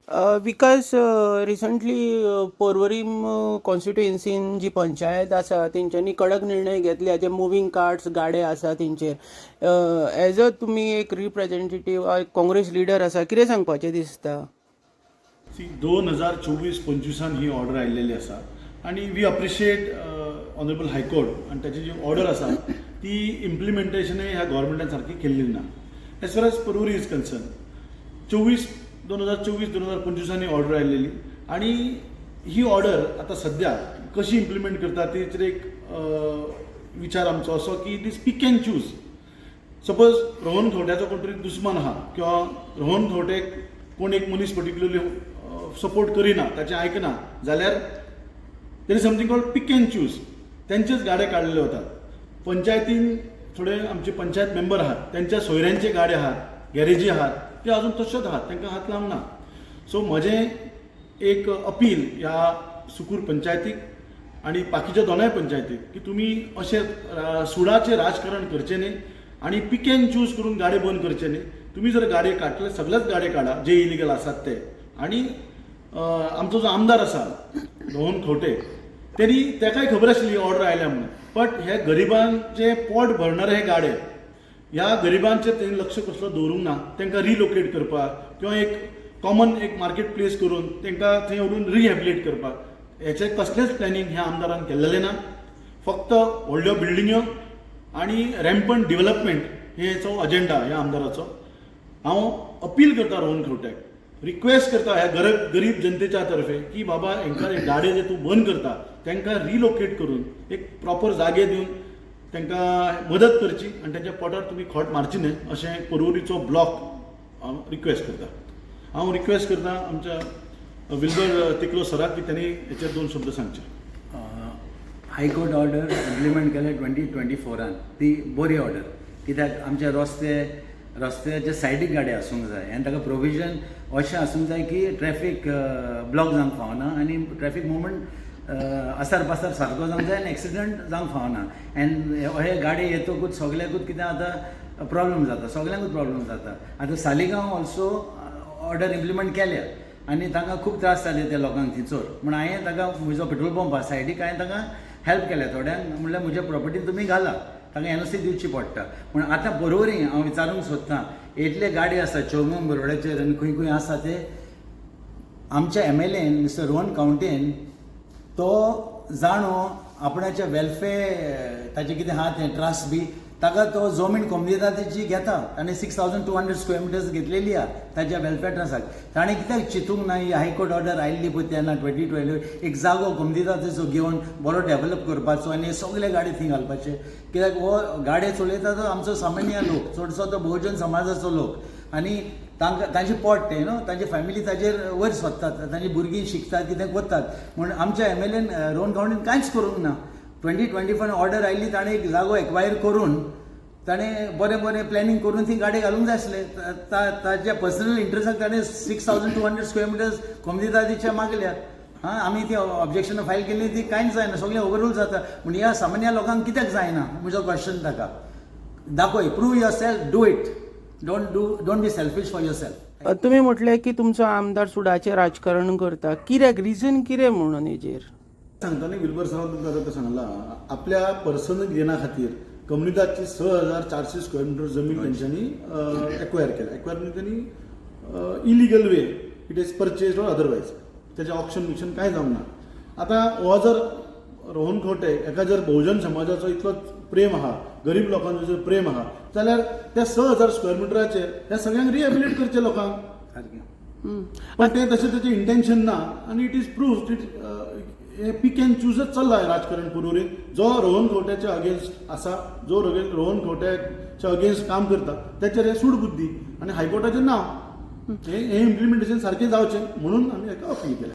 विकास recently Porvorim कॉन्स्टिट्युएन्सीन जी पंचायत आसा तेंच्यांनी कडक निर्णय घेतल्या जे मुवींग कार्ड्स गाडे आसा तेंचेर एज अ तुमी एक रिप्रेझेंटेटीव काँग्रेस लिडर आसा कितें सांगपाचें दिसता? 2024-25 ही ऑर्डर आयिल्ली आसा आणि वी अप्रिशिएट ऑनरेबल हायकोर्ट आणि त्याची जी ऑर्डर आसा ती इम्प्लिमेंटेशनय ह्या गव्हर्मेंटान सारकी केल्ली ना. As far as Porvorim is concern 2024-2025 he order आयिल्ली आणि ही ऑर्डर आता सध्या कशी इम्प्लिमेंट करता तेचेर एक विचार आमचो असो की it is pick and choose. Suppose Rohan खंवट्याचो कोण तरी दुस्मान आहा किंवा रोहन खंवटेक कोण एक मनीस पर्टिक्युलरली सपोर्ट करिना ताचें आयकना जाल्यार there is something called pick and choose. त्यांचेच गाडे काडलेले वतात. पंचायतीन थोडे आमचे पंचायत मेंबर आहात त्यांच्या सोयऱ्यांचे गाडे आहात गॅरेजी आहात ते अजून तशेंच आहात तांकां हात लावंक ना. सो म्हजें एक अपील ह्या सुकूर पंचायतीक आणि बाकीच्या दोनाय पंचायतीक की तुमी अशें सुडाचें राजकारण करचें न्ही आणि पिक अँड चूज करून गाडे बंद करचे न्ही. तुम्ही जर गाडे काडले सगळेच गाडे काडा जे इलिगल आसात ते. आणि आमचो जो आमदार आसा रोहन खंवटे त्यांनी ताकाय खबर आसली ऑर्डर आयल्या म्हणून. बट हे गरिबांचे पोट भरणारे हे गाडे ह्या गरिबांचे त्यांनी लक्ष कसलो दवरूंक ना. तांकां रिलोकेट करपाक किंवा एक कॉमन एक मार्केट प्लेस करून तांकां थंय व्हरून रिहॅबिलिट करपाक हेचे कसलेच प्लॅनिंग ह्या आमदारान केल्लेलें ना. फक्त व्हडल्यो बिल्डिंग्यो आणि रॅम्पंट डेव्हलपमेंट हेचो अजेंडा ह्या आमदाराचो. हांव अपील करता रोहन खंवट्याक, रिक्वेस्ट करता ह्या गरीब जनतेच्या तर्फे की बाबा हांकां गाडे जे तूं बंद करता तांकां रिलोकेट करून एक प्रॉपर जागे दिवन तांकां मदत करची आणि त्यांच्या पोटार तुमी खोट मारची न्हय अशें पर्वरीचो ब्लॉक हांव रिक्वेस्ट करता. हांव रिक्वेस्ट करता आमच्या विल्बर तिकलो सराक की त्यांनी हेचेर दोन शब्द सांगचे. हायकोर्ट ऑर्डर इम्प्लिमेंट केले 2024 ती बरी ऑर्डर. कित्याक आमचे रस्त्याच्या सायडीक गाडी आसूंक जाय आनी ताका प्रोविजन अशें आसूंक जाय की ट्रॅफीक ब्लॉक जावंक फावना आनी ट्रॅफीक मुवमेंट आसार पासार सारको जावंक जाय आनी एक्सिडंट जावंक फावना. एन्ड हे गाडी येतकूच सगल्याकूच कितें आतां प्रॉब्लम जाता, सगल्यांकूच प्रॉब्लम जाता. आतां सालिगांव ऑल्सो ऑर्डर इम्प्लिमेंट केल्या आनी तांकां खूब त्रास जाले त्या लोकांक थिंचोर. म्हूण हांवें ताका म्हजो पेट्रोल पंप आसा सायडीक हांवें ताका हेल्प केल्या थोड्यांक. म्हणल्यार म्हज्या प्रॉपर्टीन तुमी घाला ताका एनओसी दिवची पडटा. पूण आतां पर्वरी हांव विचारूंक सोदतां इतले गाडी आसा चौगम बरोड्याचेर आनी खंय खंय आसा ते आमच्या MLAन मिस्टर रोहन खंवटेन तो जाणो आपणाच्या वेलफेअर ताचे कितें आहा तें ट्रस्ट बी ताका तो जमीन कोमदिताची घेता आनी 6200 स्क्वेअर मिटर्स घेतलेली आहा ताच्या वेलफेअर ट्रस्टाक. ताणें कित्याक चिंतूंक ना ही हायकोर्ट ऑर्डर आयिल्ली पळय तेन्ना 2012 एक जागो कोमदिताचो घेवन बरो डेव्हलप करपाचो आनी सगळे गाडी थंय घालपाचे. कित्याक हो गाडे चलयता तो आमचो सामान्य लोक, चडसो तो बहुजन समाजाचो लोक आनी तांचे पोट ते न्हू तांची फॅमिली ताचेर वयर सोदतात, तांची भुरगीं शिकतात कितें करतात. म्हूण आमच्या MLAन रोहन खंवटेन कांयच करूंक ना. 2025 ऑर्डर आयिल्ली ताणें एक जागो एक्वायर करून ताणें बरें प्लॅनिंग करून ती गाडी घालूंक जाय आसलें. ताच्या पर्सनल इंट्रस्टाक ताणें 6200 स्क्वेअर मिटर्स कोमदिताच्या मागल्या. आमी ती ऑब्जेक्शन फायल केल्ली ती कांयच जायना, सगळें ओवररूल जाता. पूण ह्या सामान्य लोकांक कित्याक जायना म्हजो क्वेश्चन ताका. दाखय, prove your self, do it. Don't be selfish for your self. तुम्ही म्हटलें की तुमचो आमदार सुडाचें राजकारण करता. कित्याक रिजन कितें म्हणून हेजेर सांगताना विल्बर सरान तुमकां आतां सांगलां आपल्या पर्सनल गेना खातीर कम्युनिटाची 6400 स्क्वेअर मिटर जमीन तेंच्यांनी एक्वायर केल्या. एक्वायर म्हणजे त्यांनी illegal way it is purchase or otherwise त्याचे ऑप्शन बिक्शन कांय जावंक ना. आतां हो जर रोहन खंवटे एका जर बहुजन समाजाचो इतलो प्रेम आहा, गरीब लोकांचो जर प्रेम आहा जाल्यार त्या 6000 स्क्वेअर मिटराचेर ह्या सगळ्यांक रिहॅबिलिट करचे लोकांक. पण ते तशें तेचें इंटेन्शन ना आनी इट इज प्रूव्ड हे पिक अँड चूजच चल्ला राजकारण पर्वरीन. जो रोहन खंवट्याच्या अगेन्स्ट आसा, जो रोहन खंवट्याच्या अगेन्स्ट काम करता त्याचेर हे सूड बुद्धी आनी हायकोर्टाचें नांव हे इम्प्लिमेंटेशन सारकें जावचें म्हणून आमी हेका अपील केलें.